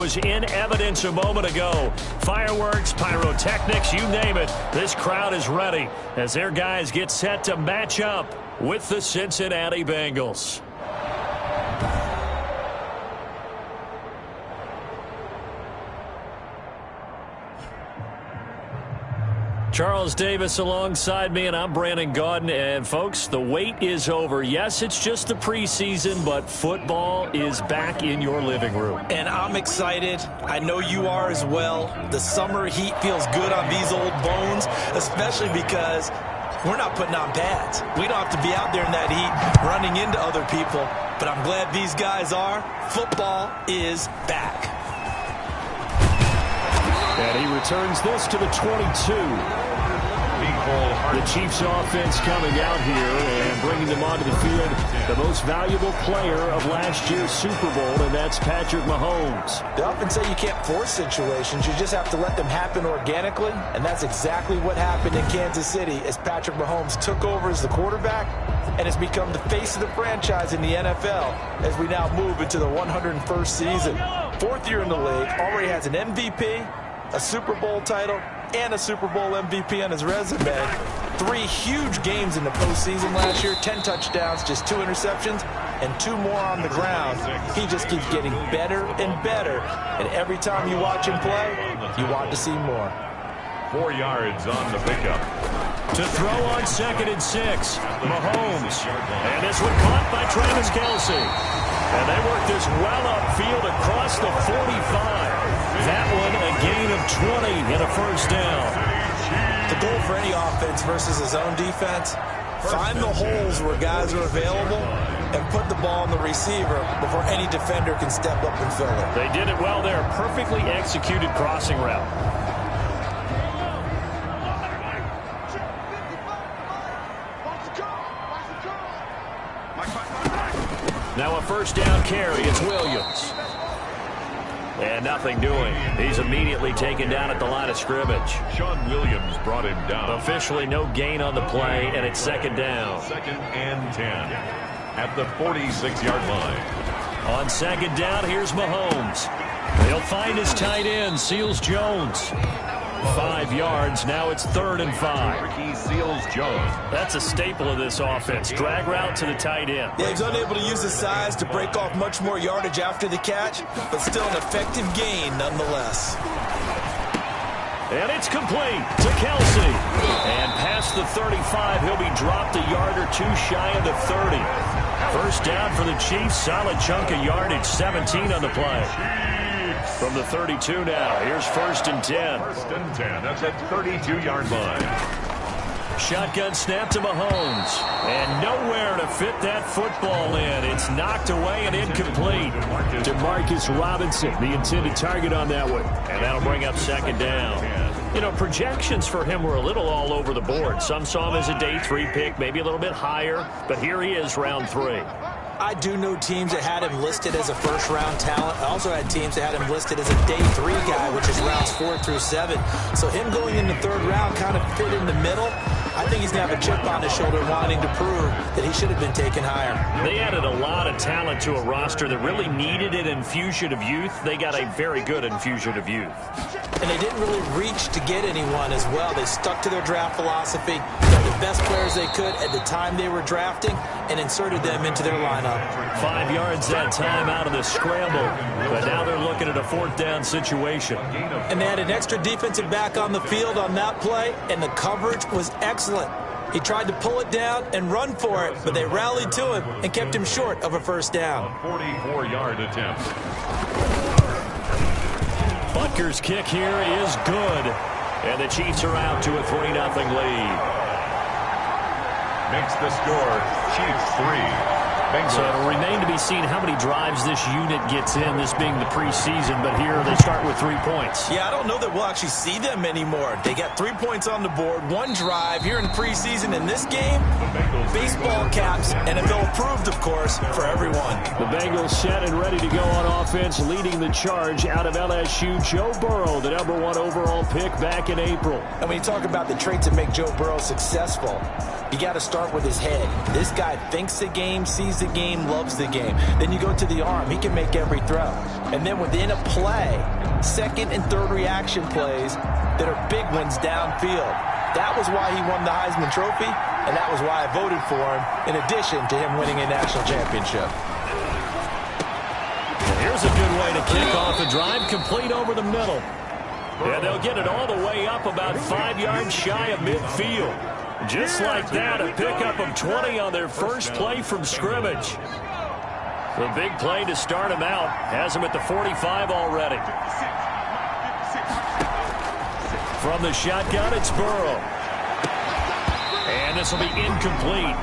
Was in evidence a moment ago. Fireworks, pyrotechnics, you name it. This crowd is ready as their guys get set to match up with the Cincinnati Bengals. Charles Davis alongside me, and I'm Brandon Gaudin. And, folks, the wait is over. Yes, it's just the preseason, but football is back in your living room. And I'm excited. I know you are as well. The summer heat feels good on these old bones, especially because we're not putting on pads. We don't have to be out there in that heat running into other people. But I'm glad these guys are. Football is back. And he returns this to the 22. The Chiefs offense coming out here and bringing them onto the field. The most valuable player of last year's Super Bowl, and that's Patrick Mahomes. They often say you can't force situations. You just have to let them happen organically, and that's exactly what happened in Kansas City as Patrick Mahomes took over as the quarterback and has become the face of the franchise in the NFL as we now move into the 101st season. Fourth year in the league, already has an MVP, a Super Bowl title, and a Super Bowl MVP on his resume. 3 huge games in the postseason last year, 10 touchdowns, just 2 interceptions, and 2 more on the ground. He just keeps getting better and better, and every time you watch him play, you want to see more. 4 yards on the pickup. To throw on 2nd and 6, Mahomes. And this one caught by Travis Kelce. And they work this well upfield across the 45. That one a gain of 20 and a first down. The goal for any offense versus his own defense, find the holes where guys are available and put the ball on the receiver before any defender can step up and fill it. They did it well there. Perfectly executed crossing route. Now a first down carry. It's Williams. And nothing doing. He's immediately taken down at the line of scrimmage. Sean Williams brought him down. Officially no gain on the play, and it's 2nd down. 2nd and 10 at the 46-yard line. On 2nd down, here's Mahomes. He'll find his tight end, Seals Jones. 5 yards. Now it's 3rd and 5. Ricky Seals-Jones. That's a staple of this offense. Drag route to the tight end. Yeah, he's unable to use his size to break off much more yardage after the catch, but still an effective gain nonetheless. And it's complete to Kelce. And past the 35, he'll be dropped a yard or 2 shy of the 30. First down for the Chiefs. Solid chunk of yardage. 17 on the play. From the 32 now, here's 1st and 10. 1st and 10, that's at 32-yard line. Shotgun snap to Mahomes. And nowhere to fit that football in. It's knocked away and incomplete. Demarcus Robinson, the intended target on that one. And that'll bring up 2nd down. You know, projections for him were a little all over the board. Some saw him as a day 3 pick, maybe a little bit higher. But here he is, round 3. I do know teams that had him listed as a first-round talent. I also had teams that had him listed as a day 3 guy, which is rounds 4 through 7. So him going in the 3rd round kind of fit in the middle. I think he's going to have a chip on his shoulder wanting to prove that he should have been taken higher. They added a lot of talent to a roster that really needed an infusion of youth. They got a very good infusion of youth. And they didn't really reach to get anyone as well. They stuck to their draft philosophy, got the best players they could at the time they were drafting, and inserted them into their lineup. 5 yards that time out of the scramble. But now they're looking at a 4th down situation. And they had an extra defensive back on the field on that play, and the coverage was excellent. He tried to pull it down and run for it, but they rallied to him and kept him short of a first down. 44-yard attempt. Butker's kick here is good. And the Chiefs are out to a 3-0 lead. Makes the score Chiefs 3. Bengals. So it'll remain to be seen how many drives this unit gets in, this being the preseason. But here they start with 3 points. Yeah, I don't know that we'll actually see them anymore. They got 3 points on the board, 1 drive here in preseason. In this game, baseball caps, NFL approved, of course, for everyone. The Bengals set and ready to go on offense, leading the charge out of LSU. Joe Burrow, the #1 overall pick back in April. And when you talk about the traits that make Joe Burrow successful, you got to start with his head. This guy thinks the game, sees the game, loves the game. Then you go to the arm. He can make every throw. And then within a play, second and third reaction plays that are big ones downfield. That was why he won the Heisman Trophy, and that was why I voted for him, in addition to him winning a national championship. Here's a good way to kick off a drive, complete over the middle. And they'll get it all the way up about 5 yards shy of midfield. Just like that, a pickup of 20 on their first play from scrimmage. The big play to start him out has him at the 45 already. From the shotgun, it's Burrow. And this will be incomplete.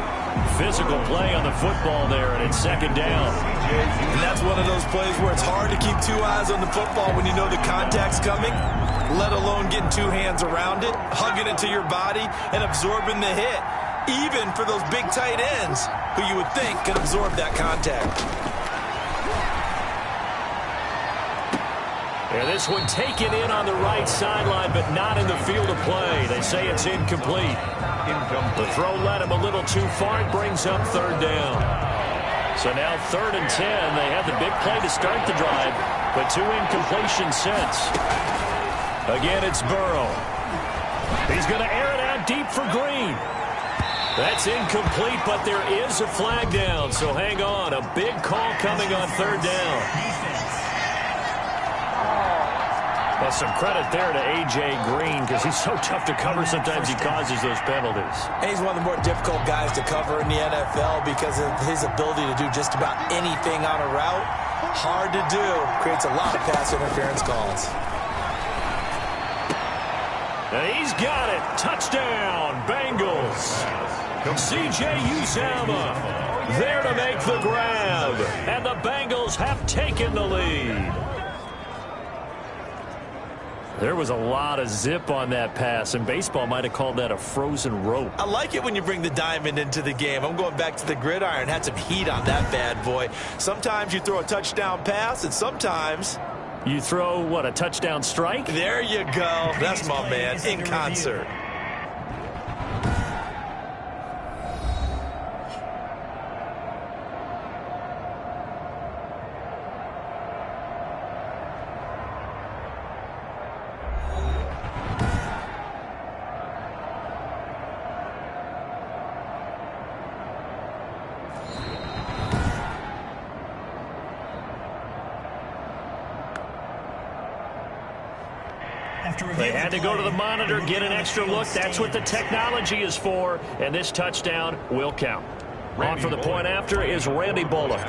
Physical play on the football there, and it's second down. And that's one of those plays where it's hard to keep two eyes on the football when you know the contact's coming, let alone getting two hands around it, hugging it to your body, and absorbing the hit, even for those big tight ends who you would think could absorb that contact. And this one taken in on the right sideline, but not in the field of play. They say it's incomplete. The throw led him a little too far. It brings up third down. So now 3rd and 10. They had the big play to start the drive, but 2 incompletions since. Again, it's Burrow. He's going to air it out deep for Green. That's incomplete, but there is a flag down. So hang on. A big call coming on 3rd down. Well, some credit there to A.J. Green because he's so tough to cover. Sometimes he causes those penalties. And he's one of the more difficult guys to cover in the NFL because of his ability to do just about anything on a route. Hard to do. Creates a lot of pass interference calls. And he's got it. Touchdown, Bengals. C.J. Uzomah there to make the grab. And the Bengals have taken the lead. There was a lot of zip on that pass, and baseball might have called that a frozen rope. I like it when you bring the diamond into the game. I'm going back to the gridiron. Had some heat on that bad boy. Sometimes you throw a touchdown pass, and sometimes you throw, what, a touchdown strike? There you go. That's my man in concert. They had to go to the monitor, get an extra look. That's what the technology is for, and this touchdown will count. On for the point after is Randy Bullock.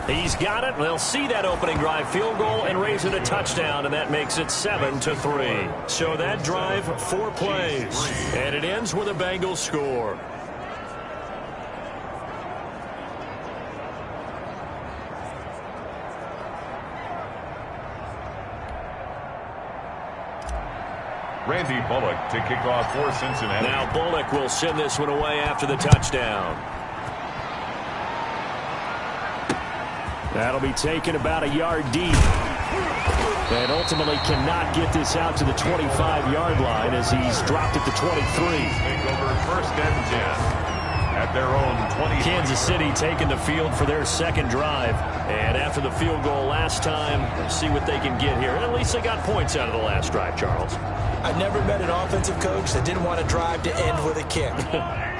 He's got it. They'll see that opening drive field goal and raise it a touchdown, and that makes it 7-3. So that drive, 4 plays, and it ends with a Bengals score. Randy Bullock to kick off for Cincinnati. Now Bullock will send this one away after the touchdown. That'll be taken about a yard deep. And ultimately cannot get this out to the 25-yard line as he's dropped at the 23. Take over 1st and 10 at their own 20. Kansas City taking the field for their second drive. And after the field goal last time, let's see what they can get here. At least they got points out of the last drive, Charles. I've never met an offensive coach that didn't want to drive to end with a kick.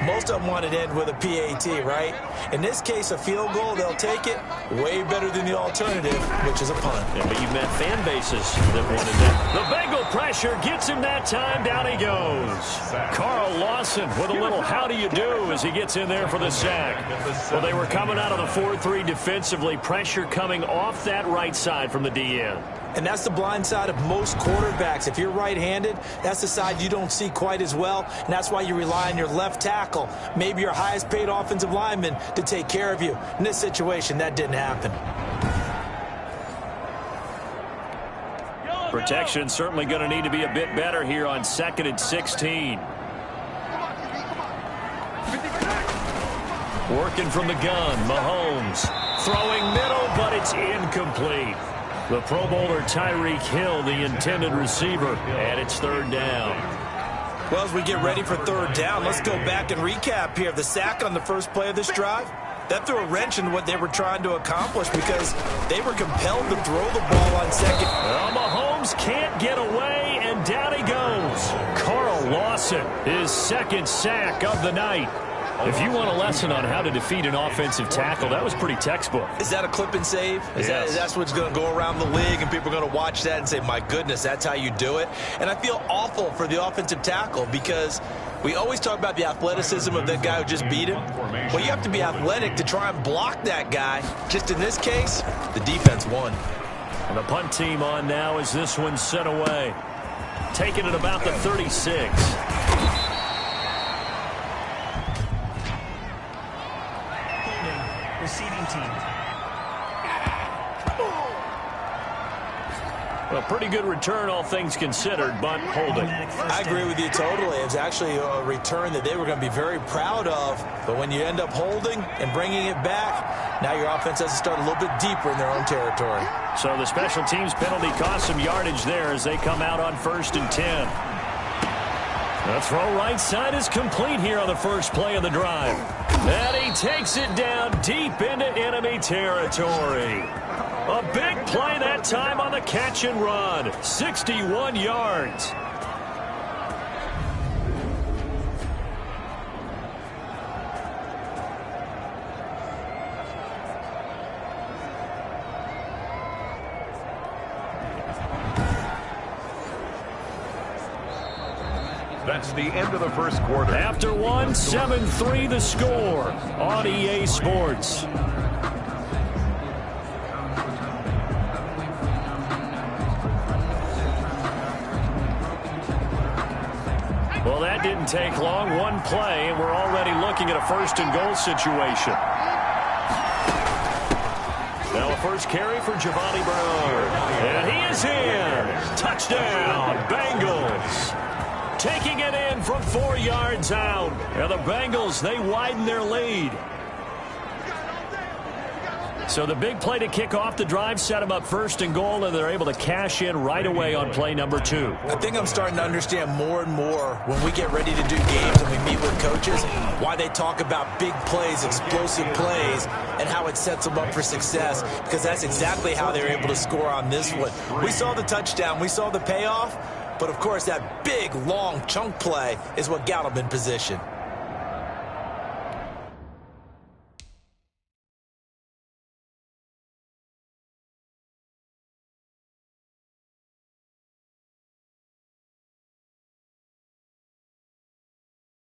Most of them want to end with a PAT, right? In this case, a field goal, they'll take it. Way better than the alternative, which is a punt. Yeah, but you've met fan bases that wanted that. The Bengal pressure gets him that time. Down he goes. Carl Lawson with a little how do you do as he gets in there for the sack. Well, they were coming out of the 4-3 defensively. Pressure coming off that right side from the DN. And that's the blind side of most quarterbacks. If you're right-handed, that's the side you don't see quite as well. And that's why you rely on your left tackle, maybe your highest-paid offensive lineman, to take care of you. In this situation, that didn't happen. Protection certainly going to need to be a bit better here on 2nd and 16. Working from the gun, Mahomes. Throwing middle, but it's incomplete. The Pro Bowler Tyreek Hill, the intended receiver, and it's 3rd down. Well, as we get ready for third down, let's go back and recap here. The sack on the first play of this drive, that threw a wrench in what they were trying to accomplish because they were compelled to throw the ball on second. Well, Mahomes can't get away, and down he goes. Carl Lawson, his second sack of the night. If you want a lesson on how to defeat an offensive tackle, that was pretty textbook. Is that a clip and save? That's what's going to go around the league, and people are going to watch that and say, my goodness, that's how you do it? And I feel awful for the offensive tackle because we always talk about the athleticism of that guy who just beat him. Well, you have to be athletic to try and block that guy. Just in this case, the defense won. And the punt team on now as this one's sent away. Taking it about the 36. Receiving team. Well, pretty good return, all things considered, but holding. I agree with you totally. It's actually a return that they were going to be very proud of. But when you end up holding and bringing it back, now your offense has to start a little bit deeper in their own territory. So the special teams penalty cost some yardage there as they come out on 1st and 10. The throw right side is complete here on the first play of the drive. And he takes it down deep into enemy territory. A big play that time on the catch and run. 61 yards. That's the end of the first quarter. After one, 7-3 the score on EA Sports. Well, that didn't take long. One play, and we're already looking at a 1st and goal situation. Now a first carry for Giovanni Bernard. And he is in. Touchdown, Bengals. Taking it in from 4 yards out. And the Bengals, they widen their lead. So the big play to kick off the drive set them up 1st and goal, and they're able to cash in right away on play number 2. I think I'm starting to understand more and more when we get ready to do games and we meet with coaches why they talk about big plays, explosive plays, and how it sets them up for success, because that's exactly how they're able to score on this one. We saw the touchdown. We saw the payoff. But, of course, that big, long chunk play is what got them in position.